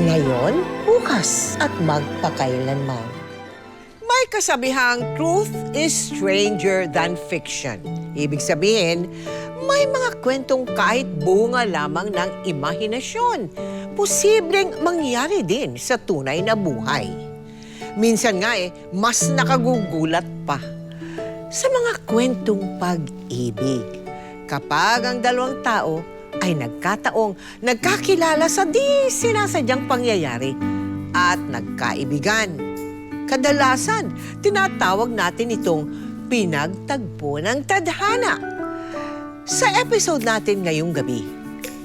Ngayon, bukas at magpakailanman. May kasabihang truth is stranger than fiction. Ibig sabihin, may mga kwentong kahit bunga lamang ng imahinasyon, posibleng mangyari din sa tunay na buhay. Minsan nga mas nakagugulat pa sa mga kwentong pag-ibig. Kapag ang dalawang tao ay nagkakilala sa di sinasadyang pangyayari at nagkaibigan. Kadalasan, tinatawag natin itong pinagtagpo ng tadhana. Sa episode natin ngayong gabi,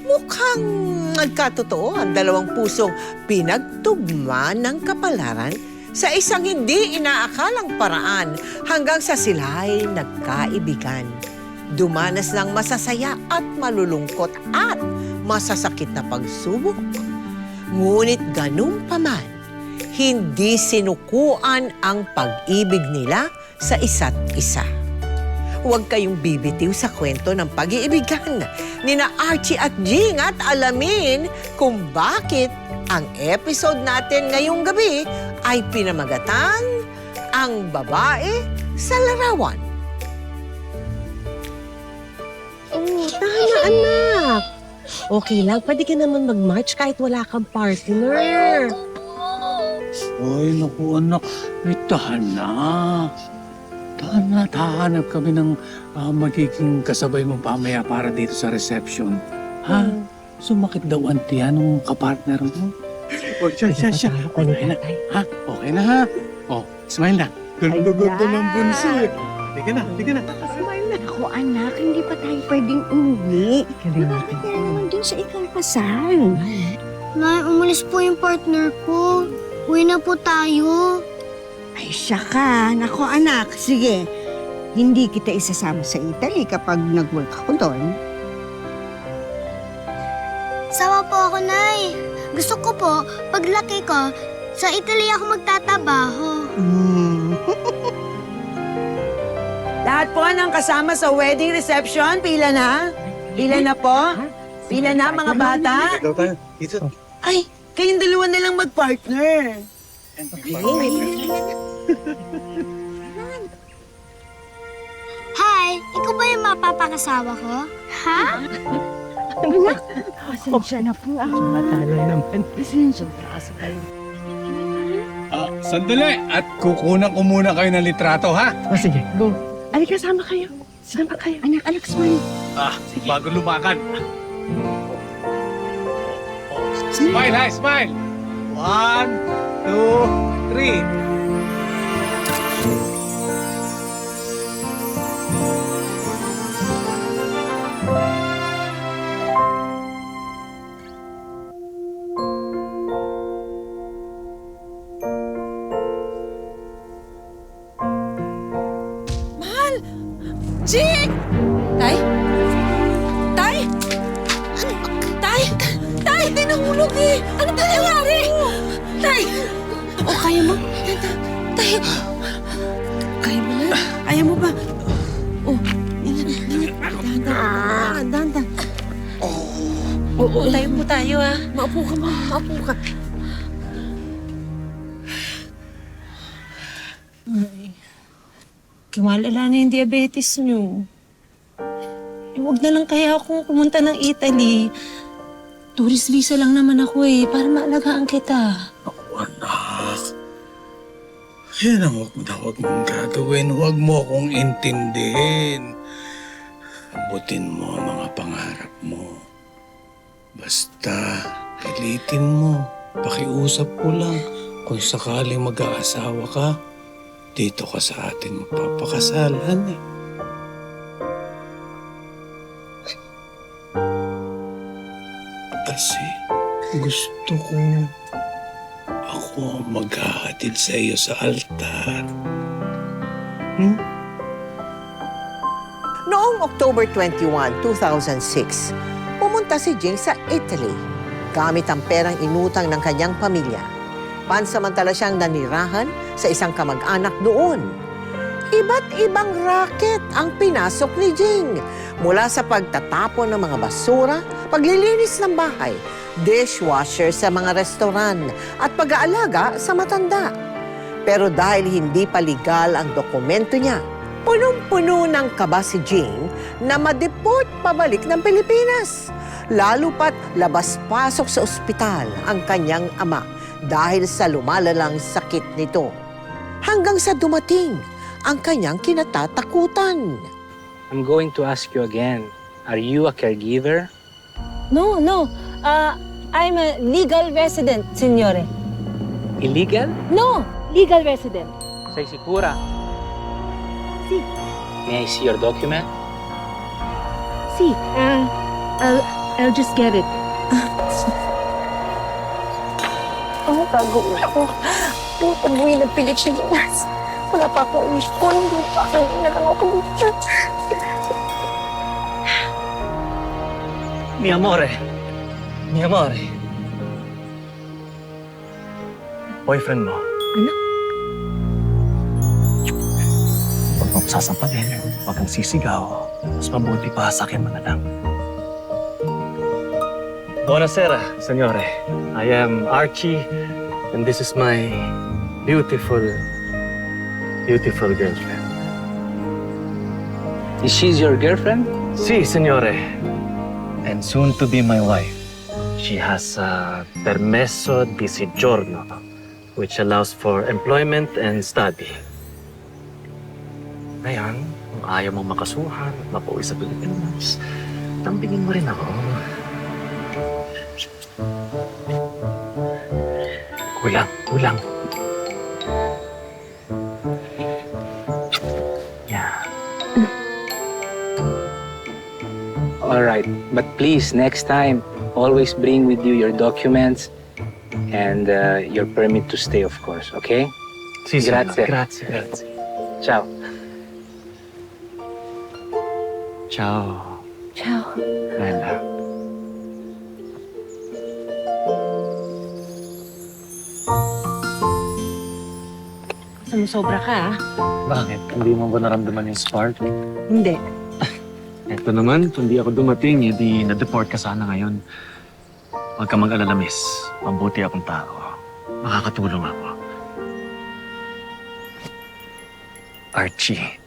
mukhang nagkatotoo ang dalawang pusong pinagtugma ng kapalaran sa isang hindi inaakalang paraan hanggang sa sila ay nagkaibigan. Dumanas ng masasaya at malulungkot at masasakit na pagsubok. Ngunit ganun pa man, hindi sinukuan ang pag-ibig nila sa isa't isa. Huwag kayong bibitiw sa kwento ng pag-iibigan nina Archie at Jing at alamin kung bakit ang episode natin ngayong gabi ay pinamagatang Ang Babae sa Larawan. Oh, tama anak. Okay lang, pwede ka naman mag-march kahit wala kang partner. Ay, naku anak, tahan na. Tahan na, tahanap kami ng magiging kasabay mong pamaya para dito sa reception. Ha? Sumakit daw ang tiyan ng kapartner mo. O, siya. Okay na. Ha? Okay na ha? O, smile na. Ganda-ganda ng bunso eh. Tika na. Ako anak, hindi pa tayo pwedeng umuwi. Bakit na naman dun sa ikaw kasal? Nay, umalis po yung partner ko. Uwi na po tayo. Ay, siya ka. Nako anak, sige. Hindi kita isasama sa Italy kapag nag-work ako doon. Sawa po ako, Nay. Gusto ko po, paglaki ko, sa Italy ako magtatabaho. Lahat po ng kasama sa wedding reception, pila na? Pila na po? Pila na mga bata? Ay, kayong dalawa na lang mag-partner. Hi, ikaw ba yung mapapakasawa ko? Ha? Pasensya na po. Matalo naman. Sandali, at kukunan ko muna kayo ng litrato, ha? O sige, go. Alika, sama kayo. Sama kayo. Anak, smile. Bago lumakad. Smile, ha? Smile! 1, 2, 3. Jing! Tay? Tay! Tay! Tay! Tay, nahulog eh! Ano ba nangyari? Tay! O, kaya mo? Tay! Kaya mo na? Kaya mo ba? O, dahan-dahan. Oo, tayo po tayo ah. Maupo ka, maupo ka. Lumalala na yung diabetes niyo. Huwag na lang kaya akong pumunta ng Italy. Tourist visa lang naman ako para maalagaan kita. Ako, anak. Yan ang huwag mong gagawin. Huwag mo akong intindihin. Abutin mo ang mga pangarap mo. Basta, pilitin mo. Pakiusap ko lang. Kung sakaling mag-aasawa ka, dito ka sa atin magpapakasalan eh. Kasi gusto ko ako ang maghahatid sa iyo sa altar. Noong October 21, 2006, pumunta si Jing sa Italy gamit ang perang inutang ng kanyang pamilya. Pansamantala siyang nanirahan sa isang kamag-anak doon. Iba't ibang racket ang pinasok ni Jing. Mula sa pagtatapon ng mga basura, paglilinis ng bahay, dishwasher sa mga restoran at pag-aalaga sa matanda. Pero dahil hindi pa legal ang dokumento niya, punong-puno ng kaba si Jing na ma-deport pabalik ng Pilipinas. Lalo pat labas-pasok sa ospital ang kanyang ama dahil sa lumalalang sakit nito. Hanggang sa dumating ang kanyang kinatatakutan. I'm going to ask you again. Are you a caregiver? No. I'm a legal resident, signore. Illegal? No, legal resident. Sei sicura? Sì. May I see your document? See, I'll just get it. Gagawin ako. Umuwi ng Pilipinas. Wala pa akong ipon. Hindi pa na lang ako dito. Mi amore. Boyfriend mo. Ano? Huwag mong sasampalin. Huwag kang sisigaw. Mas mabuti pa sa akin mo na lang. Buonasera, signore. I am Archie, and this is my beautiful girlfriend. Is she your girlfriend? Si, signore. And soon to be my wife. She has a permesso di soggiorno, which allows for employment and study. Ngayon, kung ayaw mong makasuhan at mapauwi sa Pilipinas, tambingin mo rin ako. Kulang. Yeah. All right, but please, next time, always bring with you your documents and your permit to stay, of course, okay? Si, Grazie. Grazie. Ciao. Ciao. Ciao. Bella. Sumusobra ka, ah. Bakit? Hindi mo ba naramdaman yung spark? Hindi. Eto naman, kung di ako dumating, edi na-deport ka sana ngayon. Huwag ka mag-alala, miss. Mabuti akong tao. Makakatulong ako. Archie.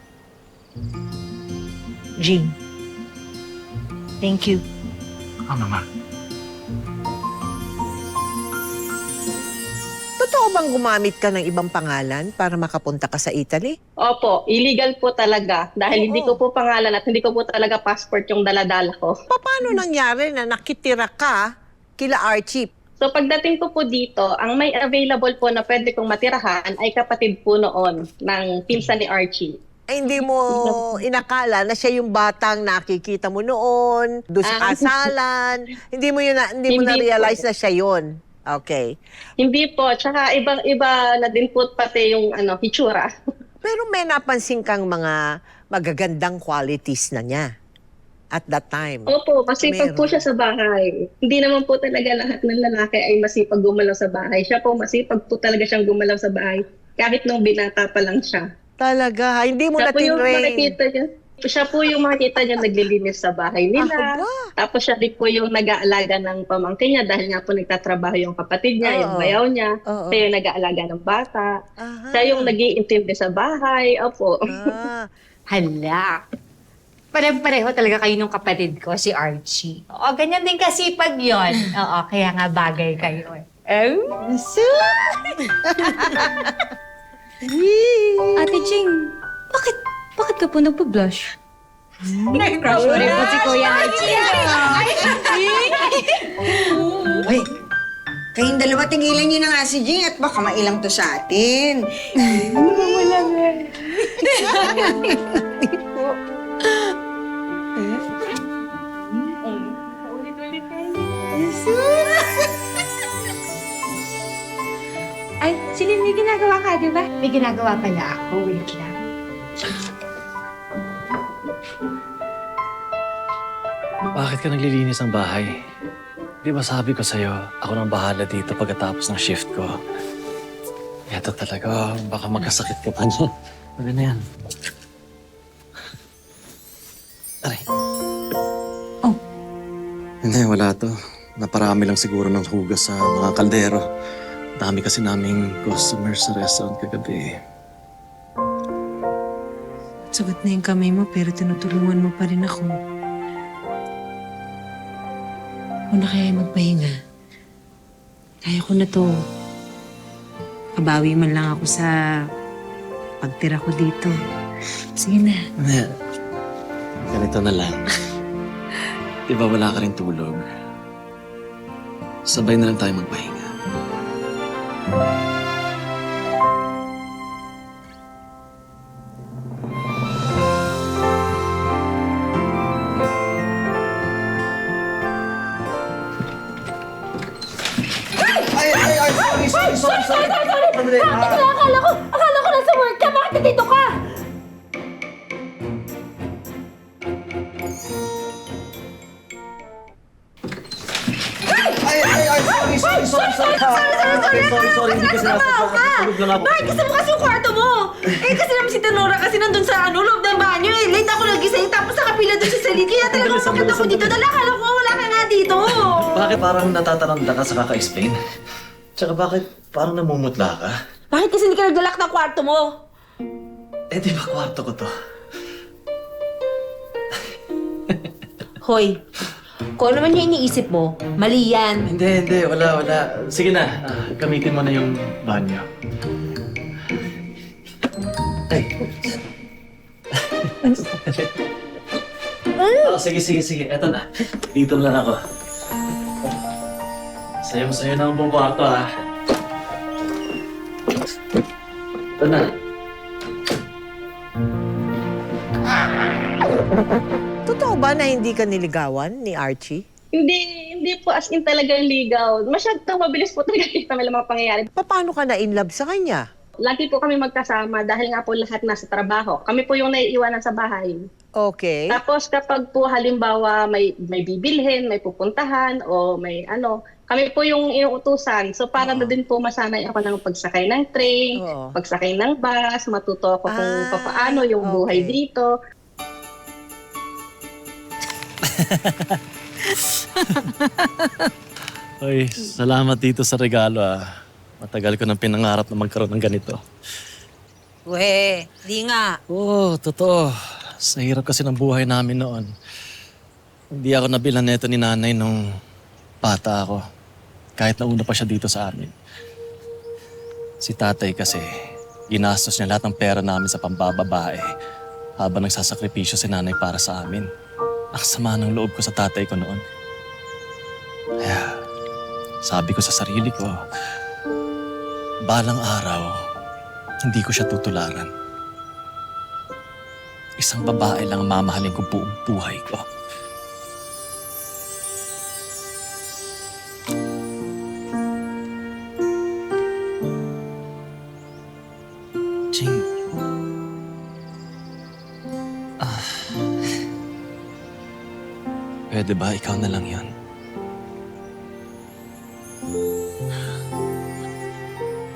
Jean. Thank you. Ako naman. Totoo bang gumamit ka ng ibang pangalan para makapunta ka sa Italy? Opo, illegal po talaga. Dahil hindi ko po pangalan at hindi ko po talaga passport yung daladala ko. Paano nangyari na nakitira ka kila Archie? So pagdating ko po dito, ang may available po na pwede kong matirahan ay kapatid po noon ng pinsan ni Archie. Ay, hindi mo inakala na siya yung batang nakikita mo noon, doon sa kasalan. Hindi mo Hindi na-realize po. na siya yun. Okay. Hindi po, tsaka ibang-iba na din po pati yung hitsura. Pero may napansin kang mga magagandang qualities na niya at that time. Opo, masipag po Meron. siya sa bahay. Hindi naman po talaga lahat ng lalaki ay masipag gumalaw sa bahay. Siya po masipag po talaga siyang gumalaw sa bahay. Kahit nung binata pa lang siya. Talaga, hindi mo Siya na po yung tinrain. makikita niya. Siya po yung makikita niya naglilinis sa bahay nila. Ako ba? Tapos siya din po yung nag-aalaga ng pamangkin niya dahil nga po nagtatrabaho yung kapatid niya, yung Oo. bayaw niya. Oo. Siya yung nag-aalaga ng bata. Aha. Siya yung nag-iintindi sa bahay. Opo. Ah, Hala. Pare-pareho talaga kayo nung kapatid ko, si Archie. Oo, ganyan din kasipag yon. Oo, kaya nga bagay kayo eh. Ate Jing, bakit ka po nagpa-blush? Nag-crush mo rin po si Kuya Archie. Uy, kayong dalawa tigilan niyo na nga si Jing at baka mailang to sa atin. Ay, Celine, may ginagawa ka, di ba? May ginagawa pala ako. Wait lang. Bakit ka naglilinis ng bahay? Di ba sabi ko sa'yo, ako nang bahala dito pagkatapos ng shift ko. Eto talaga, baka magkasakit ka pa niyan. Ano na yan? Aray. Oh. Hindi, wala to. Naparami lang siguro ng hugas sa mga kaldero. Dami kasi naming customers sa restaurant kagabi. Sagot na yung kamay mo pero tinutulungan mo pa rin ako. Ako na kaya magpahinga. Kaya ko na to. Kabawi man lang ako sa pagtira ko dito. Sige na. Ganito na lang. Di ba wala ka rin tulog? Sabay na lang tayo magpahinga. Akala ko nasa work ka! Bakit nandito ka? Sorry, hindi kasi tulog lang ako. Bakit kasi bukas yung kwarto mo? Eh kasi naman si Tenora kasi nandun sa loob ng banyo eh. Late ako nagising tapos nakapila doon si Celine. Kaya talagang bakit ako dito? Dala akala ko wala ka nga dito. Bakit parang natataranda ka sa kaka-explain? Tsaka bakit parang namumutla ka? Bakit kasi hindi ka naglalak ng kwarto mo? Eh di ba kwarto ko to? Hoy, kung ano man yung iniisip mo, mali yan. Hindi, wala. Sige na, gamitin mo na yung banyo. Ay. Sige. Eto na. Dito na lang ako. Sayo na ang buong kwarto, ha? Ito na. Totoo ba na hindi ka niligawan ni Archie? Hindi po as in talagang ligaw. Masyadong mabilis po talaga kita may mga pangyayari. Paano ka na-inlove sa kanya? Lagi po kami magkasama dahil nga po lahat nasa trabaho. Kami po yung naiiwanan sa bahay. Okay. Tapos kapag po halimbawa may bibilhin, may pupuntahan o may ano, kami po yung inuutusan. So para na din po masanay ako ng pagsakay ng train, Oo. pagsakay ng bus, matuto ako kung Ah, paano yung buhay okay. dito. Uy, salamat dito sa regalo, Matagal ko nang pinangarap na magkaroon ng ganito. We, di nga. Oo, totoo. Sa hirap kasi ng buhay namin noon. Hindi ako nabilan neto ni nanay nung bata ako. Kahit nauna pa siya dito sa amin. Si tatay kasi, ginastos niya lahat ng pera namin sa pambababae habang nagsasakripisyo si nanay para sa amin. Ang sama ng loob ko sa tatay ko noon. Kaya, sabi ko sa sarili ko, balang araw, hindi ko siya tutularan. Isang babae lang ang mamahalin ko buong buhay ko. Ching. Pwede ba ikaw na lang yan?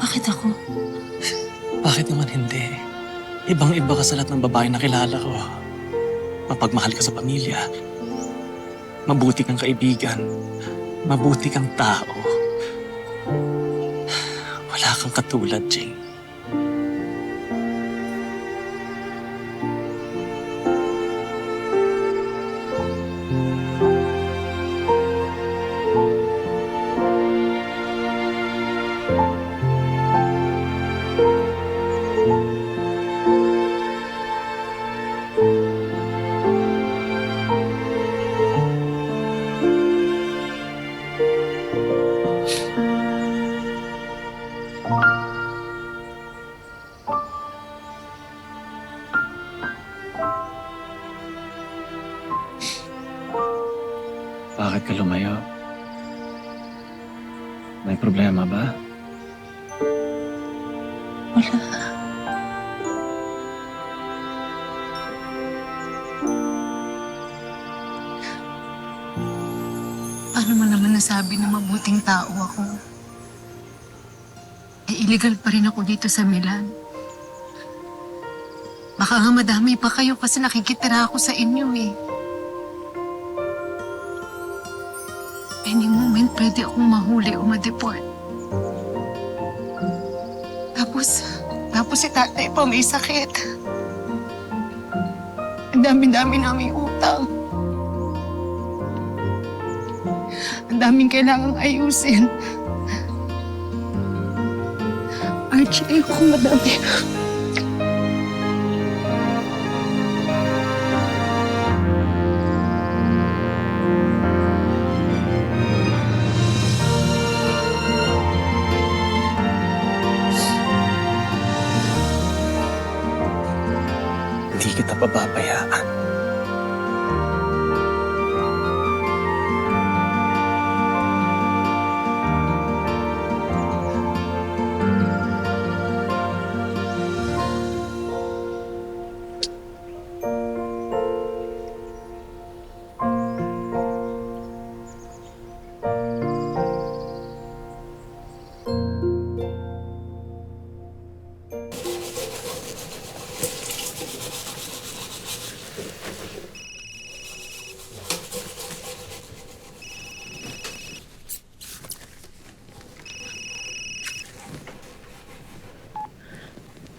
Bakit ako? Bakit naman hindi? Ibang-iba ka sa lahat ng babae na kilala ko. Mapagmahal ka sa pamilya. Mabuti kang kaibigan. Mabuti kang tao. Wala kang katulad, Jing. Bakit ka lumayo? May problema ba? Wala. Paano mo naman nasabi na mabuting tao ako? Eh, illegal pa rin ako dito sa Milan. Baka nga madami pa kayo kasi nakikitira ako sa inyo eh. Any moment, pwede akong mahuli o ma-deport. Tapos si tatay pa may sakit. Ang dami-dami naming utang. Ang daming kailangang ayusin. Archie, ayoko madami. Hindi kita pababayaan.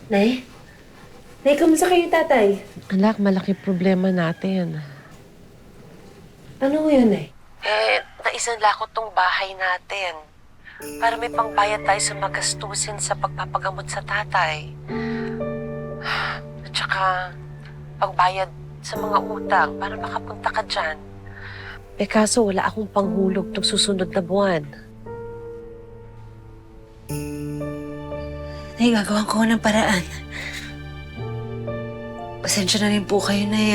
Nay? Nay, kamusta kayo, tatay? Anak, malaki problema natin. Ano yun, Nay? Naisanlakot tong bahay natin. Para may pangbayad tayo sa magastusin sa pagpapagamot sa tatay. At saka, pangbayad sa mga utang para makapunta ka dyan. Kaso wala akong panghulog ng susunod na buwan. Nay, gagawan ko ng paraan. Pasensya na rin po kayo, Nay,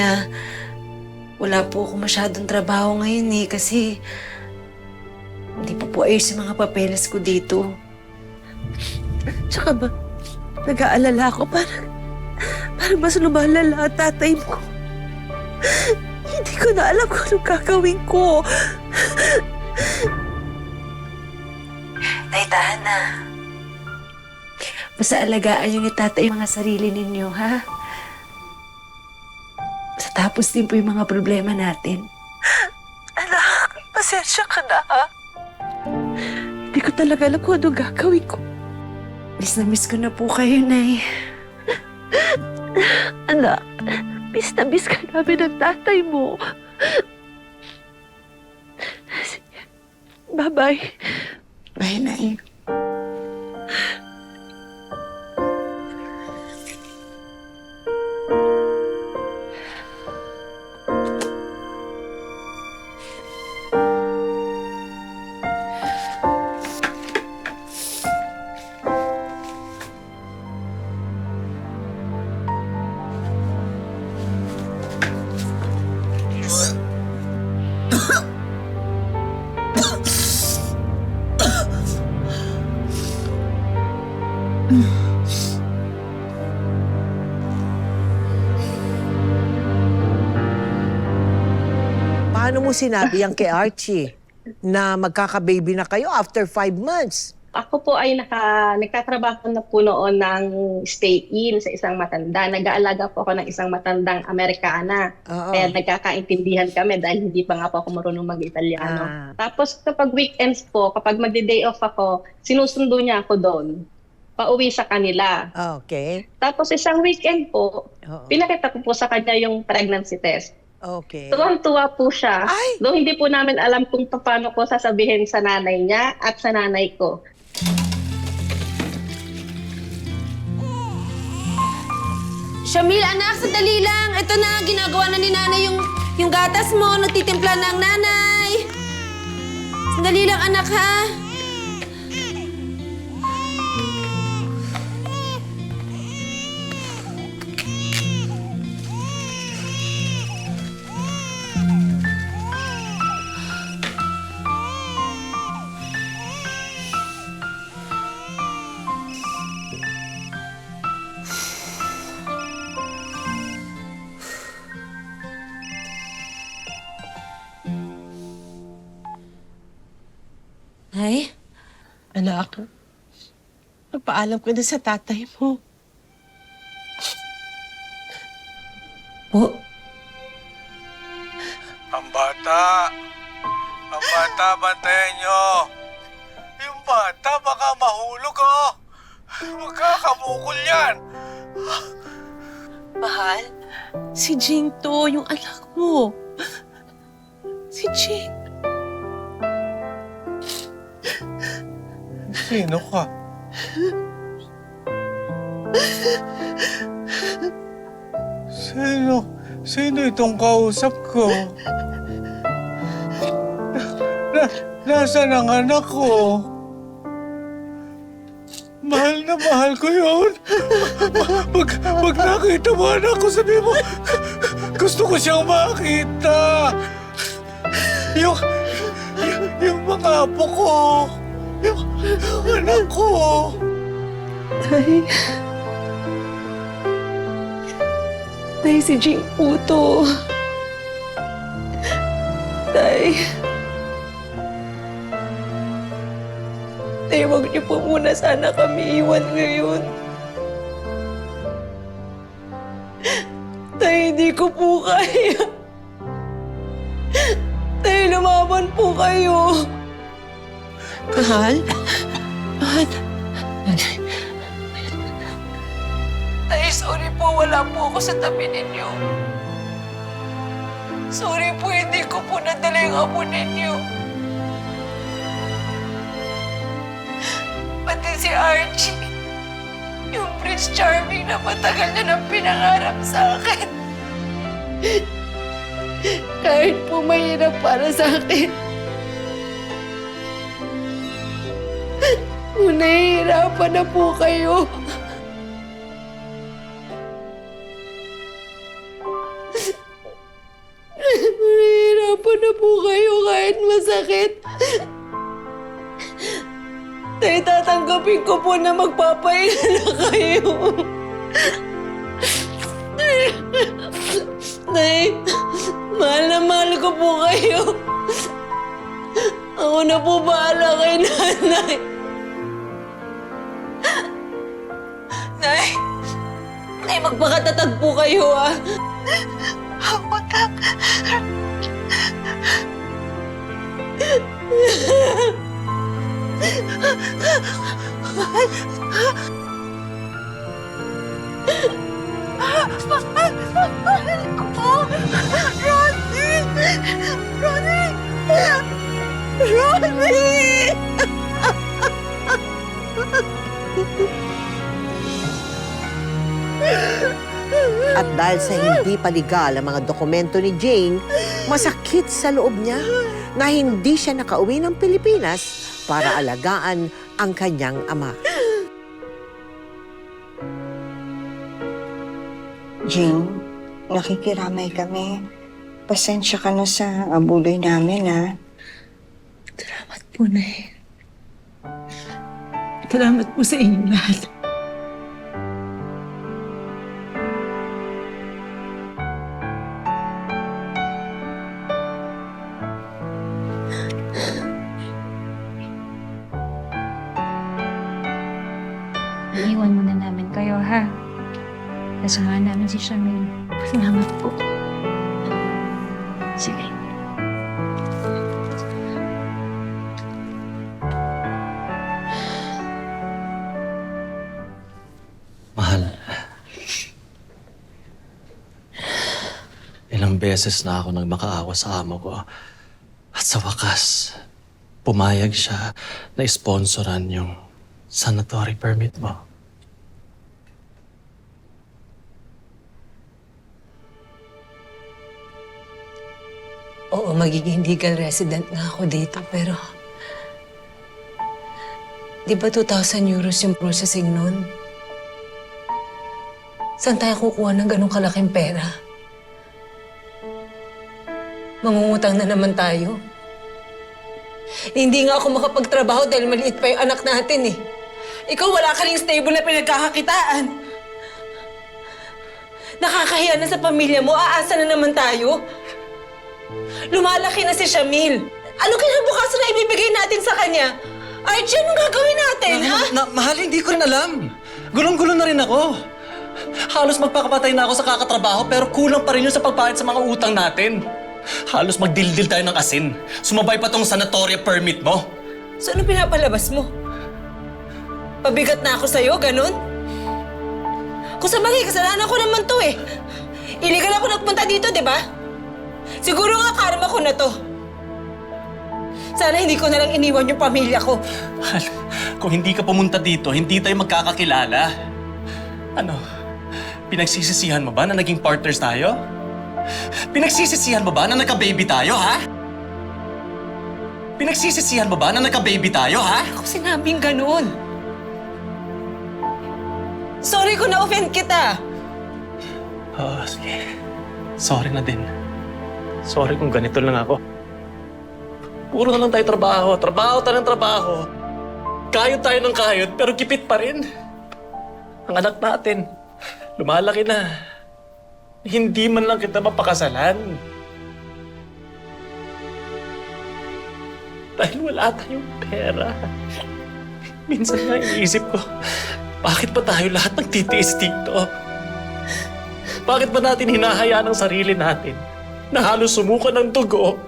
wala po ako masyadong trabaho ngayon kasi hindi po ayos yung mga papeles ko dito. Tsaka ba, nag-aalala ako para mas lumalala ang tatay mo. Hindi ko na alam kung anong gagawin ko. Tay, tahan na. Basta alagaan niyo ni tatay yung mga sarili ninyo, ha? Basta tapos din po yung mga problema natin. Anak, pasensya ka na, ha? Hindi ko talaga alam kung anong gagawin ko. Miss na miss ko na po kayo, Nay. Anak, miss na miss ka namin ng tatay mo. Bye-bye. Bye, Nay. Paano mo sinabi yan kay Archie na magkaka-baby na kayo after 5 months? Ako po ay nagtatrabaho na po noon ng stay-in sa isang matanda. Nag-aalaga po ako ng isang matandang Amerikana. Oo. Kaya nagkakaintindihan kami dahil hindi pa nga po ako marunong mag-Italiano. Tapos kapag weekends po, kapag magde-day off ako, sinusundo niya ako doon. Pauwi sa kanila. Okay. Tapos isang weekend po, Oo. pinakita ko po sa kanya yung pregnancy test. Okay. Tuwang-tuwa po siya. Ay! Though hindi po namin alam kung paano ko sasabihin sa nanay niya at sa nanay ko. Shamil, anak, sandali lang. Ito na, ginagawa na ni nanay yung gatas mo. Nagtitimpla ng nanay. Sandali lang, anak, ha? Nay? Anak, magpaalam ko na sa tatay mo. Po? Ang bata! bata, bantayan nyo. Yung bata, baka mahulog, oh. Magkakamukol yan. Mahal, si Jing to, yung anak mo. Si Jing. Sino ka? Sino itong kausap ko? Nasaan ang anak ko? Mahal na mahal ko yun. Pag nakita mo anak ko, sabi mo, gusto ko siyang makita. Yung mga apo ko. Yung anak ko. Tay, si Jing po to. Tay, wag niyo po muna sana kami iwan ngayon. Tay, hindi ko po kaya. Tay, lumaban po kayo. Mahal? Mahal? Tay, sorry po, wala po ako sa tabi ninyo. Sorry po, hindi ko po nadala yung apo ninyo. Pati si Archie, yung Prince Charming na matagal na nang pinangarap sa akin. Kahit po mahirap para sa akin. Kung nahihirapan na po kayo. Nahihirapan na po kayo kahit masakit. Tay, tatanggapin ko po na magpapahinga na kayo. Tay, mahal na mahal ko po kayo. Ako na po bahala kay nanay. Nay, magpakatatag po kayo, ah. At dahil sa hindi paligal ang mga dokumento ni Jing, masakit sa loob niya na hindi siya nakauwi ng Pilipinas para alagaan ang kanyang ama. Jing, nakikiramay kami. Pasensya ka na sa abuloy namin, ha? Salamat po, Nay. Salamat po sa inyong lahat. Iiwan muna namin kayo, ha? Kasamahan namin si Shamil. Salamat po. Sige. Mahal. Ilang beses na ako nang makaawa sa amo ko. At sa wakas, pumayag siya na sponsoran yung sanatory permit mo. Oo, magiging legal resident na ako dito, pero... Di ba 2,000 euros yung processing nun? Saan tayo kukuha ng ganong kalaking pera? Mangungutang na naman tayo. Hindi nga ako makapagtrabaho dahil maliit pa yung anak natin eh. Ikaw wala ka ring stable na pinagkakakitaan. Nakakahiya na sa pamilya mo, aasa na naman tayo. Lumalaki na si Shamil. Ano kinabukasan na ibibigay natin sa kanya? Archie, anong gagawin natin, ha? Mahal, hindi ko rin alam. Gulong-gulo na rin ako. Halos magpakapatay na ako sa kakatrabaho pero kulang pa rin yun sa pagbayad sa mga utang natin. Halos magdildil tayo ng asin. Sumabay pa tong sanatoria permit mo. So ano pinapalabas mo? Pabigat na ako sa'yo, ganun? Kung sa bagay, kasalanan ko naman to eh. Illegal ako nagpunta dito, di ba? Siguro nga karma ko na to. Sana hindi ko na lang iniwan yung pamilya ko. Mahal, kung hindi ka pumunta dito, hindi tayo magkakakilala. Ano? Pinagsisisihan mo ba na naging partners tayo? Pinagsisisihan mo ba na nagka-baby tayo, ha? Pinagsisisihan mo ba na nagka-baby tayo, ha? Ako sinabing ganun. Sorry kung na-offend kita. Oo, sige. Sorry na din. Sorry kung ganito lang ako. Puro na lang tayo trabaho. Trabaho tayo ng trabaho. Kayod tayo ng kayod, pero gipit pa rin. Ang anak natin, lumalaki na. Hindi man lang kita mapakasalan. Dahil wala tayong pera. Minsan nga iniisip ko, bakit ba tayo lahat nagtitiis dito? Bakit ba natin hinahayaan ang sarili natin na halos sumuko ng dugo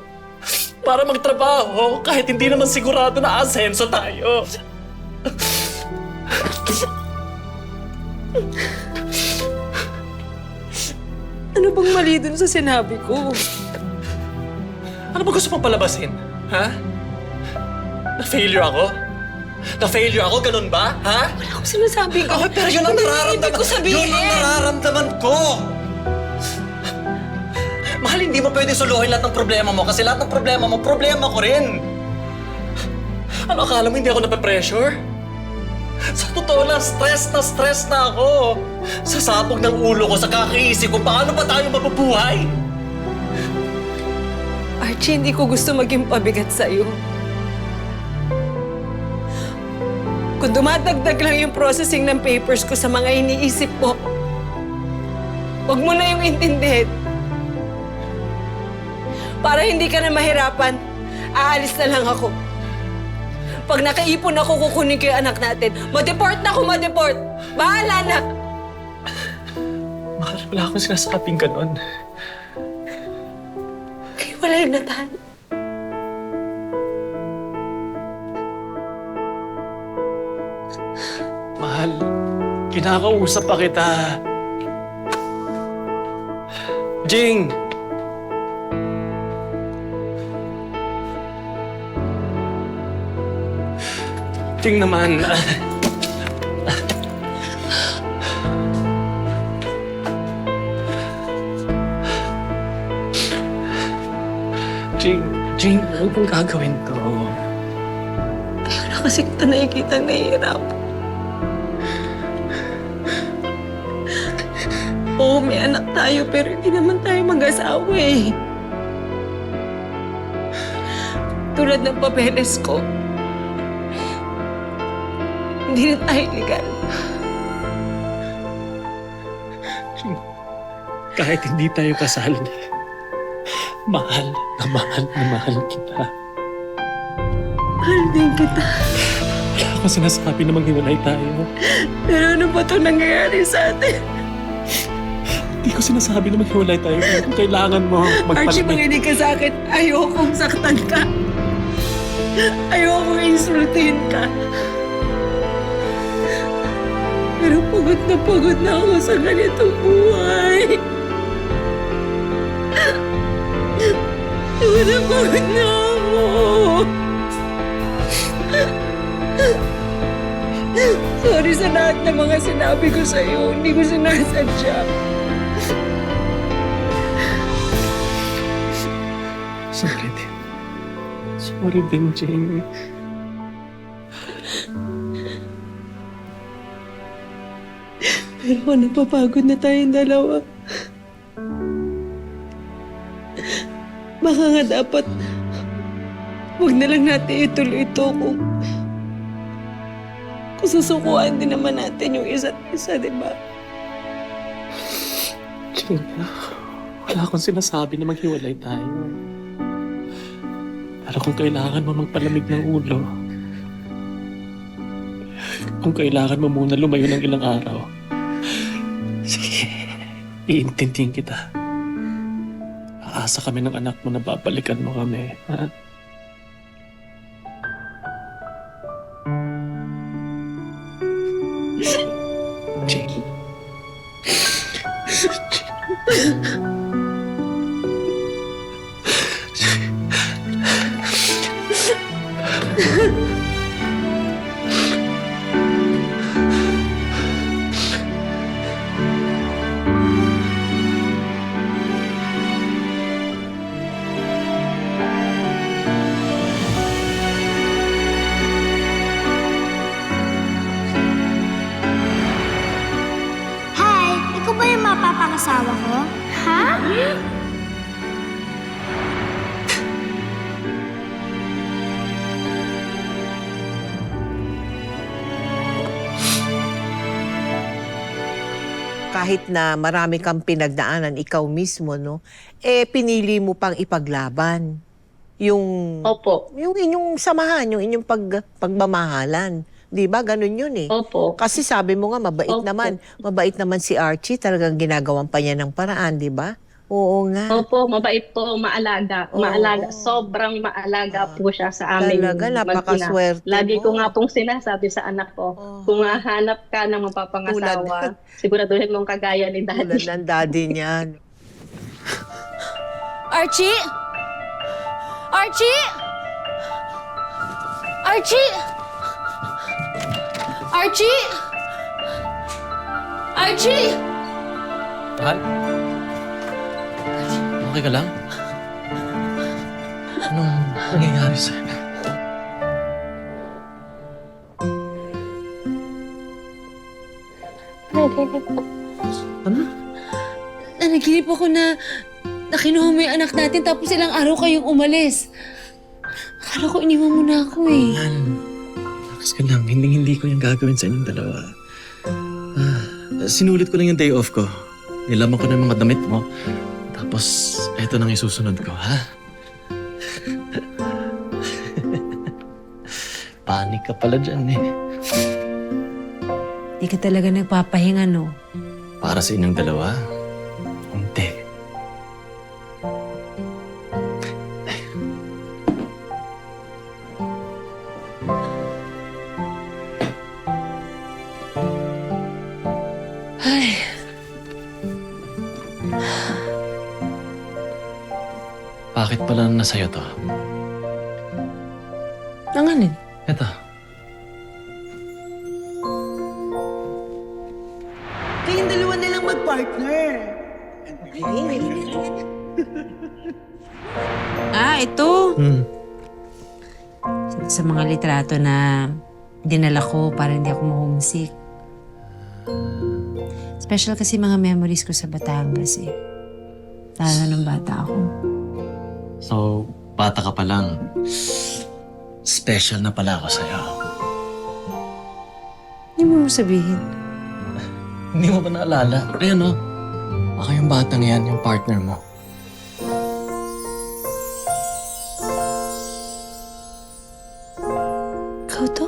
para magtrabaho kahit hindi naman sigurado na asenso tayo? Ano bang mali dun sa sinabi ko? Ano ba gusto mong palabasin? Ha? Na-failure ako? Na-failure ako? Ganun ba? Ha? Wala akong sinasabi ko. Pero yun ang nararamdaman ko sabihin. Yun ang nararamdaman ko! Mahal, hindi mo pwede suluhin lahat ng problema mo kasi lahat ng problema mo, problema ko rin. Ano, akala mo hindi ako nape-pressure? Sa totoo lang, stress na ako. Sa sabog ng ulo ko, sa kakaisip ko, paano ba tayo mabubuhay? Archie, hindi ko gusto maging pabigat sa'yo. Kung dumadagdag lang yung processing ng papers ko sa mga iniisip mo, huwag mo na yung intindihin. Para hindi ka na mahirapan, aalis na lang ako. Pag nakaipon ako, kukunin ko yung anak natin. Ma-deport na ako, ma-deport. Bahala na. Mahal, wala akong sinasabing ganon. Kayo wala yung natan. Mahal, kinakausap pa kita. Jing! Jing naman. Jing, huwag mong gagawin to. Ayaw na kasi kita nakikita nahihirap. Oo, may anak tayo, pero hindi naman tayo mag-asawa eh. Tulad ng papeles ko, hindi na tayo legal. Jing, kahit hindi tayo kasal, mahal na mahal kita. Mahal din kita. Wala akong sinasabi na maghiwalay tayo. Pero ano ba ito nangyayari sa atin? Hindi ko sinasabi na maghiwalay tayo. Pero kung kailangan mo, Archie, makinig ka sa akin. Ayokong saktan ka. Ayokong insultin ka. Pero pagod na ako sa ganitong buhay. Pagod na ako. Sorry sa lahat ng mga sinabi ko sa'yo. Hindi ko sinasadya. Sorry din. Sorry din, Jing. Pero napapagod na tayong dalawa. Baka nga dapat huwag na lang natin ituloy ito kung susukuan din naman natin yung isa't isa, di ba? Jing, wala akong sinasabi na maghiwalay tayo. Pero kung kailangan mo magpalamig ng ulo, kung kailangan mo muna lumayo ng ilang araw, sige, iintindihin kita. Nag-aasa kami ng anak mo na babalikan mo kami. Ha? Jing. Hi! Ikaw ba yung mapapakasawa ko? Ha? Kahit na marami kang pinagdaanan, ikaw mismo, no? Pinili mo pang ipaglaban. Yung Opo. yung inyong samahan, yung inyong pagmamahalan. 'Di ba? Ganun yun eh. Opo. Kasi sabi mo nga, mabait Opo. naman. Mabait naman si Archie. Talagang ginagawan pa niya ng paraan, di ba? Oo nga. Opo, mabait po, maalaga. Oo. Maalaga. Sobrang maalaga po siya sa amin. Talaga, napakaswerte Lagi mo. ko nga pong sinasabi sa anak ko, kung hahanap ka ng mapapangasawa, siguraduhin mong kagaya ni Tulad Daddy. ng daddy niya. Archie! Archie! Archie! Archie! Archie! Mahal? Okay ka lang? Anong nangyayari sa'yo? Nanaginip ako na kinuha mo yung anak natin tapos ilang araw kayong umalis. Akala ko iniwan mo na ako eh. Mahal, relax ka lang. Hindi ko yung gagawin sa inyong dalawa. Sinulit ko lang yung day off ko. Nilaman ko na yung mga damit mo. Tapos, eto nang isusunod ko, ha? Panik ka pala dyan eh. Di ka talaga nagpapahinga, no? Para sa inyong dalawa? Hindi. Ay, Bakit pala nasa'yo to? nanganin. Eto. Kayong dalawa na lang mag-partner. Ito. Sa mga litrato na dinala ko para hindi ako ma-homesick. Special kasi mga memories ko sa Batangas eh. Lalo nung bata ako. So, bata ka pa lang. Special na pala ako sa'yo. Hindi mo sabihin. Hindi mo ba naalala? Ayan o. Baka yung batang yan, yung partner mo. Ikaw to?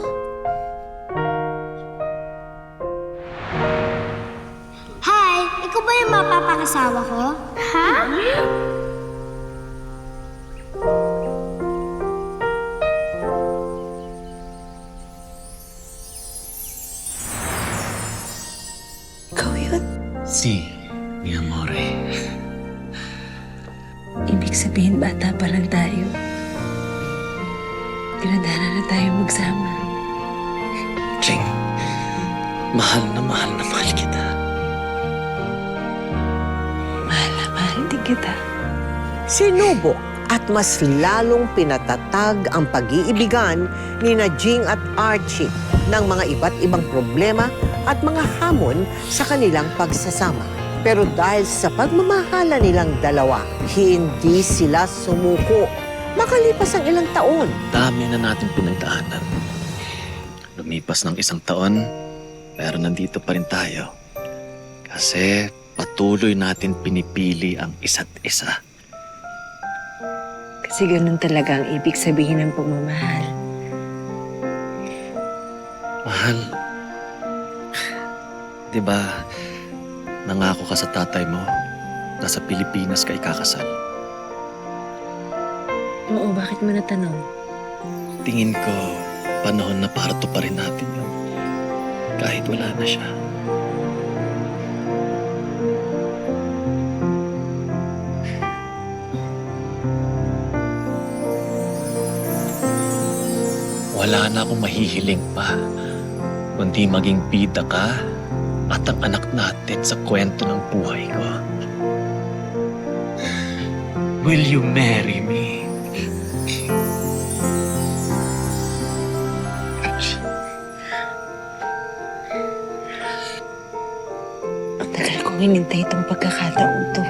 Hi! Ikaw ba yung mapapakasawa ko? Ha? Ikaw yun. Si, mi amore. Ibig sabihin, bata pa lang tayo. Tinadhana na tayo magsama. Ching, mahal na mahal kita. Mahal din kita. Sinubok at mas lalong pinatatag ang pag-iibigan ni Jing at Archie ng mga iba't ibang problema at mga hamon sa kanilang pagsasama. Pero dahil sa pagmamahala nilang dalawa, hindi sila sumuko. Makalipas ang ilang taon, Dami na natin pinagdaanan. Lumipas ng 1 taon, pero nandito pa rin tayo. Kasi patuloy natin pinipili ang isa't isa. Kasi ganun talaga ang ibig sabihin ng pagmamahal. Mahal, di ba nangako ka sa tatay mo na sa Pilipinas ka ikakasal? Oo, bakit mo natanong? Tingin ko, panahon na para tuparin natin yun. Kahit wala na siya. Wala na akong mahihiling pa, kundi maging bida ka at ang anak natin sa kwento ng buhay ko. Will you marry me? Ang tagal kong hinintay itong pagkakataon to.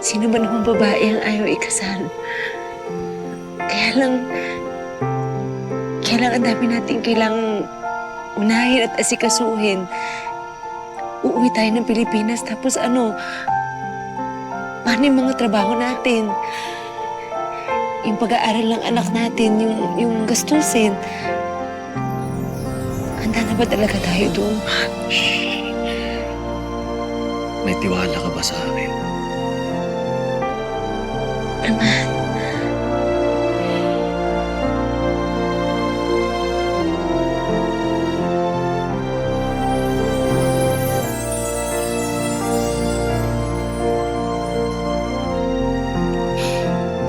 Sino ba namang babae ang ayaw ikasal? Kaya lang ang dami natin kailangang unahin at asikasuhin. Uuwi tayo ng Pilipinas, tapos paano yung mga trabaho natin? Yung pag-aaral ng anak natin, yung gastusin. Handa na ba talaga tayo doon? May tiwala ka ba sa akin? Naman.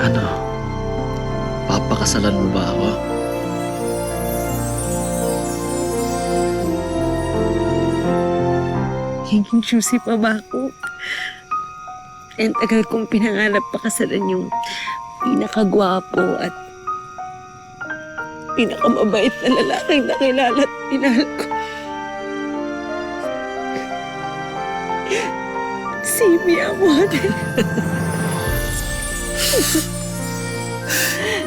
Ano? Papakasalan mo ba ako? Hinging choosy pa ba ako? And tagal kong pinangarap pakasalan yung pinakagwapo at pinakamabait na lalaking nakilala at pinahal ko. Si mi amor.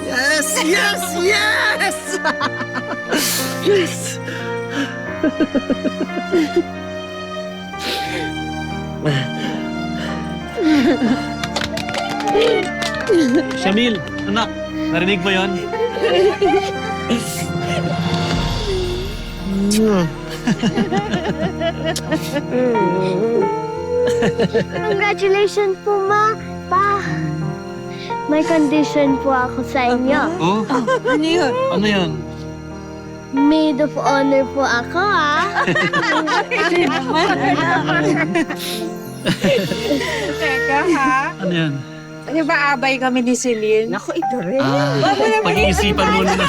Yes! Yes! Yes! Yes! Shamil, anak, narinig mo yon? Congratulations po, Ma. Pa, may condition po ako sa inyo. Oh? Ano yun? Ano yun? Maid of honor po ako, Teka, ha? Ano yan? Di ba abay kami ni Celine? Naku, ito rin. Pag-iisipan muna na.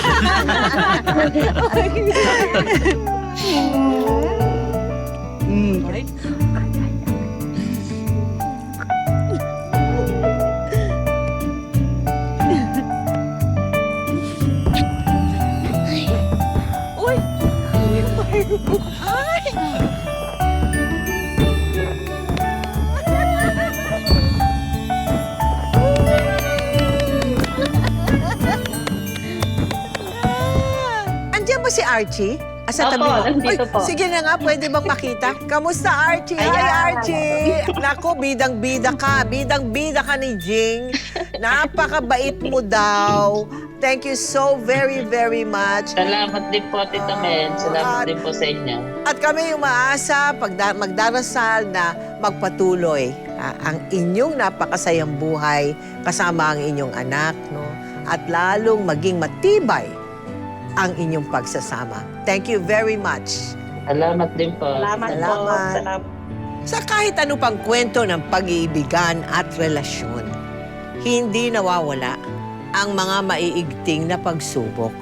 Andiyan ba si Archie? Sa Opo, nandito po. Sige na nga, pwede bang makita? Kamusta, Archie? Hi, Archie! Naku, bidang-bida ka. Bidang-bida ka ni Jing. Napakabait mo daw. Thank you so very, very much. Salamat din po, Tita Men. Salamat din po sa inyo. At kami umaasa, magdarasal na magpatuloy ang inyong napakasayang buhay kasama ang inyong anak, no? At lalong maging matibay ang inyong pagsasama. Thank you very much. Salamat din po. Salamat po. Salamat. Sa kahit ano pang kwento ng pag-iibigan at relasyon, hindi nawawala ang mga maiigting na pagsubok.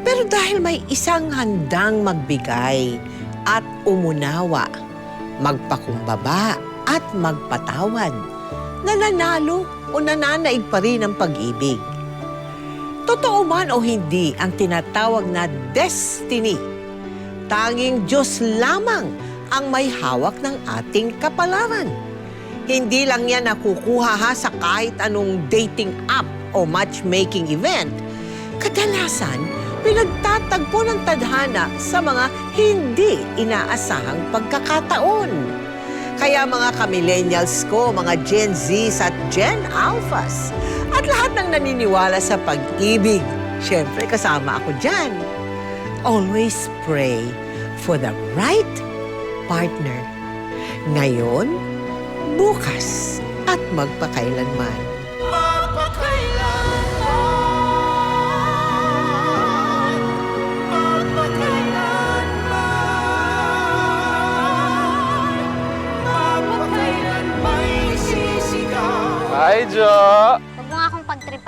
Pero dahil may isang handang magbigay at umunawa, magpakumbaba at magpatawad, nananalo o nananaig pa rin ang pag-ibig. Totoo man o hindi ang tinatawag na destiny, tanging Diyos lamang ang may hawak ng ating kapalaran. Hindi lang yan nakukuha sa kahit anong dating app o matchmaking event. Kadalasan, pinagtatagpo ng tadhana sa mga hindi inaasahang pagkakataon. Kaya mga ka-millennials ko, mga Gen Zs at Gen Alphas, at lahat ng naniniwala sa pag-ibig, syempre kasama ako dyan. Always pray for the right partner. Ngayon, bukas, at magpakailanman.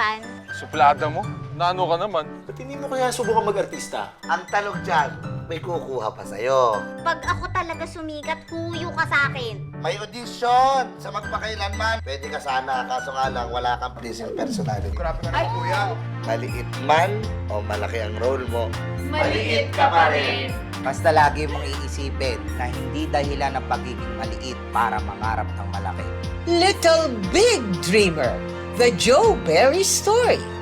minsan. Suplada mo? Naano ka naman? Ba't hindi mo kaya subukan mag-artista? Ang tanong dyan, may kukuha pa sa'yo. Pag ako talaga sumikat, huyo ka sa akin. May audition sa magpakailanman. Pwede ka sana, kaso nga lang wala kang pleasing personality. Grabe ka naman, kuya. Maliit man o malaki ang role mo, Maliit ka pa rin. Basta lagi mong iisipin na hindi dahilan ng pagiging maliit para mangarap ng malaki. Little Big Dreamer, The Joe Berry Story.